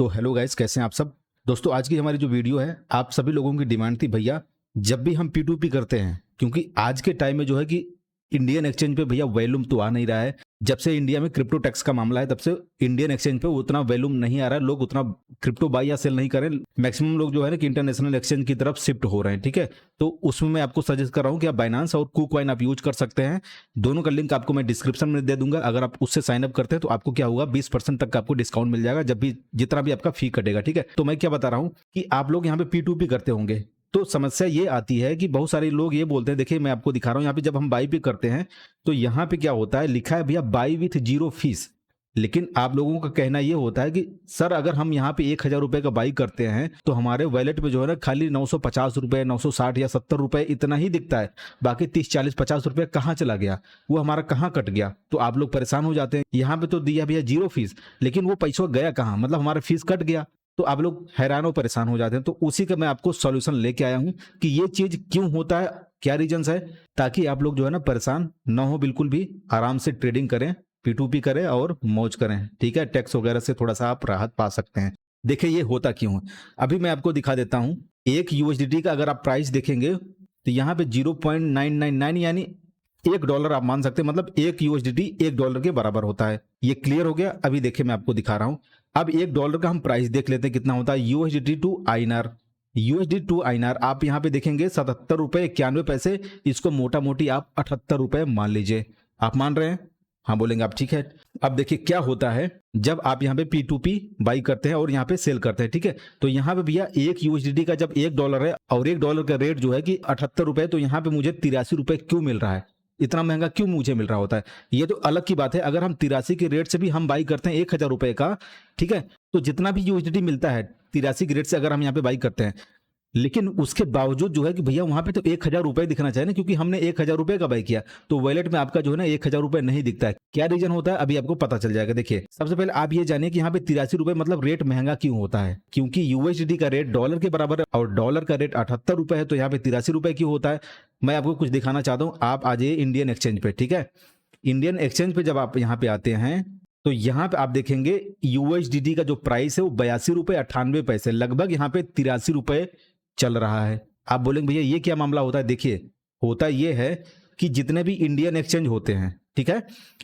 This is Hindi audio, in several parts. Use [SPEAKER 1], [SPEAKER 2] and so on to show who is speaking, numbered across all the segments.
[SPEAKER 1] तो हेलो गाइस, कैसे हैं आप सब। दोस्तों आज की हमारी जो वीडियो है, आप सभी लोगों की डिमांड थी भैया जब भी हम P2P करते हैं, क्योंकि आज के टाइम में जो है कि इंडियन एक्सचेंज पे भैया वैल्यूम तो आ नहीं रहा है। जब से इंडिया में क्रिप्टो टैक्स का मामला है तब से इंडियन एक्सचेंज पे उतना वैल्यूम नहीं आ रहा है, लोग उतना क्रिप्टो बाई या सेल नहीं करें। मैक्सिमम लोग जो है ना कि इंटरनेशनल एक्सचेंज की तरफ शिफ्ट हो रहे हैं। ठीक है, तो उसमें मैं आपको सजेस्ट कर रहा हूँ कि आप बाइनांस और KuCoin आप यूज कर सकते हैं। दोनों का लिंक आपको मैं डिस्क्रिप्शन में दे दूंगा। अगर आप उससे साइन अप करते हैं तो आपको क्या होगा, 20% तक का आपको डिस्काउंट मिल जाएगा जब भी जितना भी आपका फी कटेगा। ठीक है, तो मैं क्या बता रहा हूँ कि आप लोग यहाँ पे P2P करते होंगे तो समस्या ये आती है कि बहुत सारे लोग ये बोलते हैं, देखिए मैं आपको दिखा रहा हूँ यहाँ पे जब हम बाई भी करते हैं तो यहाँ पे क्या होता है, लिखा है भैया बाई विथ जीरो फीस। लेकिन आप लोगों का कहना ये होता है कि सर अगर हम यहाँ पे 1,000 रुपए का बाई करते हैं तो हमारे वॉलेट में जो है ना खाली 950 रुपए, 960 या 70 रुपए इतना ही दिखता है, बाकी 30, 40, 50 रुपए कहाँ चला गया, वो हमारा कहाँ कट गया। तो आप लोग परेशान हो जाते हैं, यहाँ पे तो दिया भैया जीरो फीस, लेकिन वो पैसा गया कहाँ, मतलब हमारा फीस कट गया। तो आप लोग हैरान और परेशान हो जाते हैं। तो उसी का मैं आपको सॉल्यूशन लेके आया हूं कि ये चीज क्यों होता है, क्या रीजंस है, ताकि आप लोग जो है ना परेशान ना हो, बिल्कुल भी आराम से ट्रेडिंग करें, P2P करें और मौज करें। ठीक है, टैक्स वगैरह से थोड़ा सा आप राहत पा सकते हैं। देखिए ये होता क्यों है, अभी मैं आपको दिखा देता हूं। एक USDT का अगर आप प्राइस देखेंगे तो यहाँ पे 0.999 यानी $1 आप मान सकते हैं, मतलब एक USDT $1 के बराबर होता है। ये क्लियर हो गया। अभी देखिए मैं आपको दिखा रहा हूं। अब $1 का हम प्राइस देख लेते हैं कितना होता है। USDT to INR, USD to INR आप यहाँ पे देखेंगे 77 रुपए 91 पैसे, इसको मोटा मोटी आप 78 रुपए मान लीजिए। आप मान रहे हैं, हाँ बोलेंगे आप, ठीक है। अब देखिए क्या होता है जब आप यहाँ पे P2P बाई करते हैं और यहाँ पे सेल करते हैं। ठीक है, तो यहाँ पे भैया एक USDT का जब $1 है और $1 का रेट जो है कि 78 रुपए, तो यहाँ पे मुझे 83 रुपए क्यों मिल रहा है, इतना महंगा क्यों मुझे मिल रहा होता है। ये तो अलग की बात है, अगर हम 83 के रेट से भी हम बाई करते हैं 1,000 रुपए का, ठीक है, तो जितना भी USDT मिलता है 83 के रेट से अगर हम यहाँ पे बाई करते हैं, लेकिन उसके बावजूद जो है कि भैया वहां पे तो 1,000 रुपए दिखना चाहिए ना, क्योंकि हमने 1,000 रुपए का बाई किया, तो वॉलेट में आपका जो है ना 1,000 रुपए नहीं दिखता है। क्या रीजन होता है अभी आपको पता चल जाएगा। देखिए सबसे पहले आप ये जानिए कि यहाँ पे 83 रुपए मतलब रेट महंगा क्यों होता है, क्योंकि USDT का रेट डॉलर के बराबर है और डॉलर का रेट 78 रुपए है, तो यहाँ पे 83 रुपए क्यों होता है। मैं आपको कुछ दिखाना चाहता हूँ। आप आ जाइए इंडियन एक्सचेंज पे। ठीक है, इंडियन एक्सचेंज पे जब आप यहाँ पे आते हैं तो यहाँ पे आप देखेंगे USDT का जो प्राइस है वो 82 रुपए 98 पैसे, लगभग यहाँ पे 83 रुपए चल रहा है। आप बोलेंगे भैया ये क्या मामला होता है। देखिए होता ये है कि जितने भी इंडियन एक्सचेंज होते हैं, ठीक है,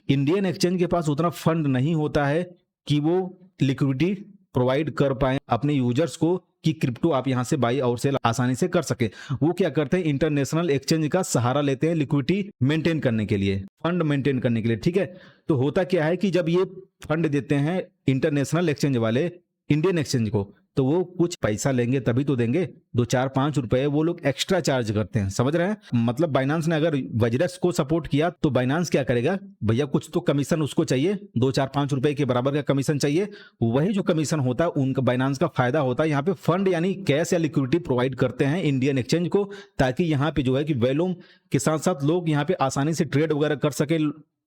[SPEAKER 1] इंडियन एक्सचेंज के पास उतना फंड नहीं होता है कि वो लिक्विडिटी प्रोवाइड कर पाए अपने यूजर्स को कि क्रिप्टो आप यहां से बाई और सेल आसानी से कर सके। वो क्या करते हैं, इंटरनेशनल एक्सचेंज का सहारा लेते हैं लिक्विडिटी मेंटेन करने के लिए, फंड मेंटेन करने के लिए। ठीक है, तो होता क्या है कि जब ये फंड देते हैं इंटरनेशनल एक्सचेंज वाले इंडियन एक्सचेंज को, तो वो कुछ पैसा लेंगे तभी तो देंगे, 2, 4, 5 रुपए वो लोग एक्स्ट्रा चार्ज करते हैं। समझ रहे हैं, मतलब बाइनांस ने अगर वज्रेक्स को सपोर्ट किया तो बाइनांस क्या करेगा भैया, कुछ तो कमीशन उसको चाहिए, 2, 4, 5 रुपए के बराबर का कमीशन चाहिए। वही जो कमीशन होता है उनका बाइनांस का फायदा होता है। यहाँ पे फंड यानी कैश या लिक्विडिटी प्रोवाइड करते हैं इंडियन एक्सचेंज को, ताकि यहाँ पे जो है कि वैल्यूम के साथ साथ लोग यहाँ पे आसानी से ट्रेड वगैरह कर सके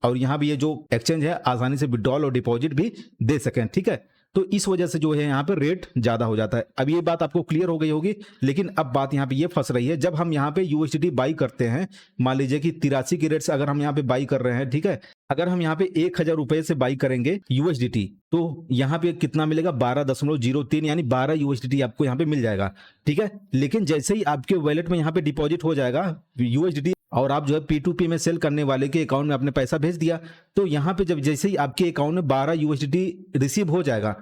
[SPEAKER 1] और यहाँ भी ये जो एक्सचेंज है आसानी से विड्रॉल और डिपॉजिट भी दे सकें। ठीक है, तो इस वजह से जो है यहाँ पे रेट ज्यादा हो जाता है। अब ये बात आपको क्लियर हो गई होगी, लेकिन अब बात यहाँ पे ये फंस रही है, जब हम यहाँ पे USDT बाई करते हैं, मान लीजिए कि 83 के रेट से अगर हम यहाँ पे बाई कर रहे हैं, ठीक है, अगर हम यहाँ पे 1,000 रुपए से बाई करेंगे USDT, तो यहाँ पे कितना मिलेगा, 12.03 यानी 12 USDT आपको यहाँ पे मिल जाएगा। ठीक है, लेकिन जैसे ही आपके वॉलेट में यहाँ पे डिपॉजिट हो जाएगा USDT और आप जो है P2P में सेल करने वाले के अकाउंट में आपने पैसा भेज दिया, तो यहाँ पे जब जैसे ही आपके अकाउंट में 12 USDT रिसीव हो जाएगा,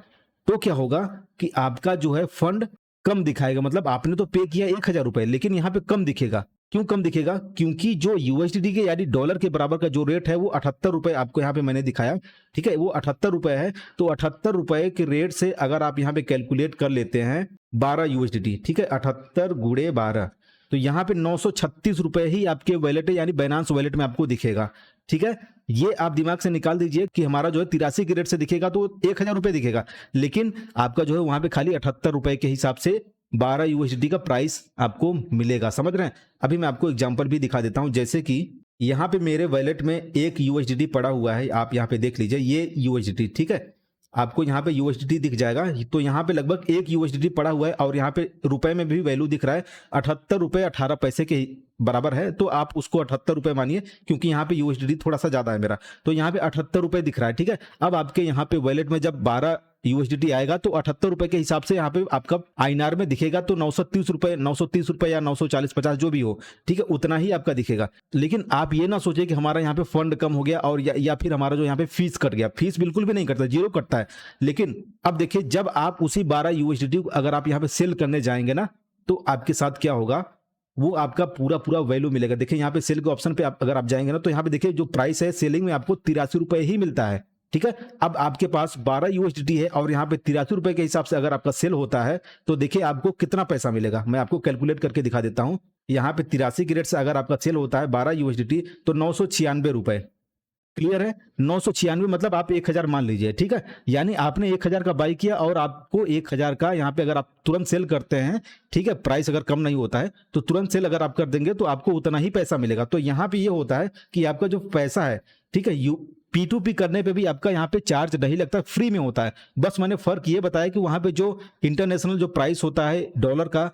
[SPEAKER 1] तो क्या होगा कि आपका जो है फंड कम दिखाएगा। मतलब आपने तो पे किया 1,000 रुपए, लेकिन यहाँ पे कम दिखेगा। क्यों कम दिखेगा, क्योंकि जो USDT के यानी डॉलर के बराबर का जो रेट है वो 78 रुपए आपको यहाँ पे मैंने दिखाया। ठीक है, वो 78 रुपए है, तो 78 रुपए के रेट से अगर आप यहाँ पे कैलकुलेट कर लेते हैं 12 USDT, ठीक है, 78 गुणे 12, तो यहाँ पे 936 रुपए ही आपके वॉलेट यानी बाइनांस वॉलेट में आपको दिखेगा। ठीक है, ये आप दिमाग से निकाल दीजिए कि हमारा जो है 83 के रेट से दिखेगा तो 1,000 रुपए दिखेगा, लेकिन आपका जो है वहां पे खाली 78 रुपए के हिसाब से 12 USDT का प्राइस आपको मिलेगा। समझ रहे हैं। अभी मैं आपको एग्जांपल भी दिखा देता हूं, जैसे कि यहाँ पे मेरे वॉलेट में एक USDT पड़ा हुआ है, आप यहाँ पे देख लीजिए ये USDT, ठीक है, आपको यहाँ पे USDT दिख जाएगा, तो यहाँ पे लगभग एक USDT पड़ा हुआ है और यहाँ पे रुपए में भी वैल्यू दिख रहा है 78 रुपए 18 पैसे के बराबर है, तो आप उसको 78 रुपए मानिए, क्योंकि यहाँ पे USDT थोड़ा सा ज्यादा है मेरा, तो यहाँ पे 78 रुपए दिख रहा है। ठीक है, अब आपके यहाँ पे वॉलेट में जब 12 USDT आएगा तो 78 रुपए के हिसाब से यहाँ पे आपका INR में दिखेगा तो 930 रुपए या 940-50 जो भी हो, ठीक है, उतना ही आपका दिखेगा। लेकिन आप ये ना सोचे कि हमारा यहाँ पे फंड कम हो गया और या फिर हमारा जो यहाँ पे फीस कट गया। फीस बिल्कुल भी नहीं कटता, जीरो कटता है। लेकिन अब देखिए, जब आप उसी 12 USDT अगर आप यहाँ पे सेल करने जाएंगे ना, तो आपके साथ क्या होगा, वो आपका पूरा वैल्यू मिलेगा। देखिए यहाँ पे सेल के ऑप्शन पे अगर आप जाएंगे ना, तो यहाँ पे देखिए जो प्राइस है सेलिंग में आपको 83 रुपए ही मिलता है, ठीक है। अब आपके पास 12 USDT है और यहाँ पे 83 रुपए के हिसाब से अगर आपका सेल होता है तो देखिए आपको कितना पैसा मिलेगा। मैं आपको कैलकुलेट करके दिखा देता हूं। यहाँ पे 83 के रेट से अगर आपका सेल होता है 12 USDT तो 996 रुपए। क्लियर है? 996 मतलब आप 1000 मान लीजिए, ठीक है। यानी आपने 1000 का बाई किया और आपको 1000 का यहाँ पे अगर आप तुरंत सेल करते हैं, ठीक है, प्राइस अगर कम नहीं होता है तो तुरंत सेल अगर आप कर देंगे तो आपको उतना ही पैसा मिलेगा। तो यहाँ पे ये होता है कि आपका जो पैसा है, ठीक है, P2P करने पे भी आपका यहाँ पे चार्ज नहीं लगता, फ्री में होता है। बस मैंने फर्क ये बताया कि वहां पे जो इंटरनेशनल जो प्राइस होता है डॉलर का,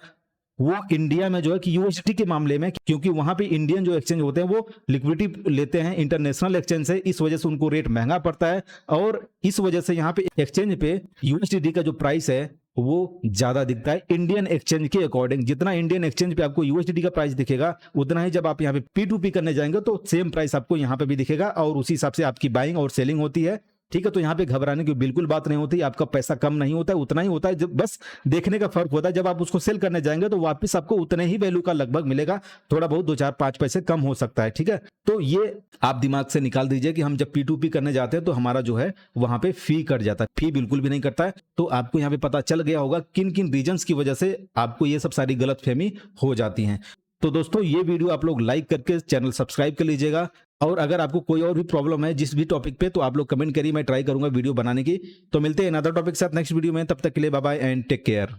[SPEAKER 1] वो इंडिया में जो है कि USDT के मामले में, क्योंकि वहां पे इंडियन जो एक्सचेंज होते हैं वो लिक्विडिटी लेते हैं इंटरनेशनल एक्सचेंज से, इस वजह से उनको रेट महंगा पड़ता है। और इस वजह से यहाँ पे एक्सचेंज पे USDT का जो प्राइस है वो ज्यादा दिखता है इंडियन एक्सचेंज के अकॉर्डिंग। जितना इंडियन एक्सचेंज पे आपको USDT का प्राइस दिखेगा, उतना ही जब आप यहाँ पे P2P करने जाएंगे तो सेम प्राइस आपको यहाँ पे भी दिखेगा और उसी हिसाब से आपकी बाइंग और सेलिंग होती है, ठीक है। तो यहाँ पे घबराने की बिल्कुल बात नहीं होती, आपका पैसा कम नहीं होता है, उतना ही होता है। जब बस देखने का फर्क होता है, जब आप उसको सेल करने जाएंगे तो वापस आपको उतने ही वैल्यू का लगभग मिलेगा, थोड़ा बहुत 2-4-5 पैसे कम हो सकता है, ठीक है। तो ये आप दिमाग से निकाल दीजिए कि हम जब P2P करने जाते हैं तो हमारा जो है वहां पे फी कट जाता है। फी बिल्कुल भी नहीं कटता है। तो आपको यहाँ पे पता चल गया होगा किन किन रीजंस की वजह से आपको ये सब सारी गलतफहमी हो जाती हैं। तो दोस्तों ये वीडियो आप लोग लाइक करके चैनल सब्सक्राइब कर लीजिएगा, और अगर आपको कोई और भी प्रॉब्लम है जिस भी टॉपिक पे, तो आप लोग कमेंट करिए, मैं ट्राई करूंगा वीडियो बनाने की। तो मिलते हैं अनदर टॉपिक के साथ नेक्स्ट वीडियो में, तब तक के लिए bye bye and take care.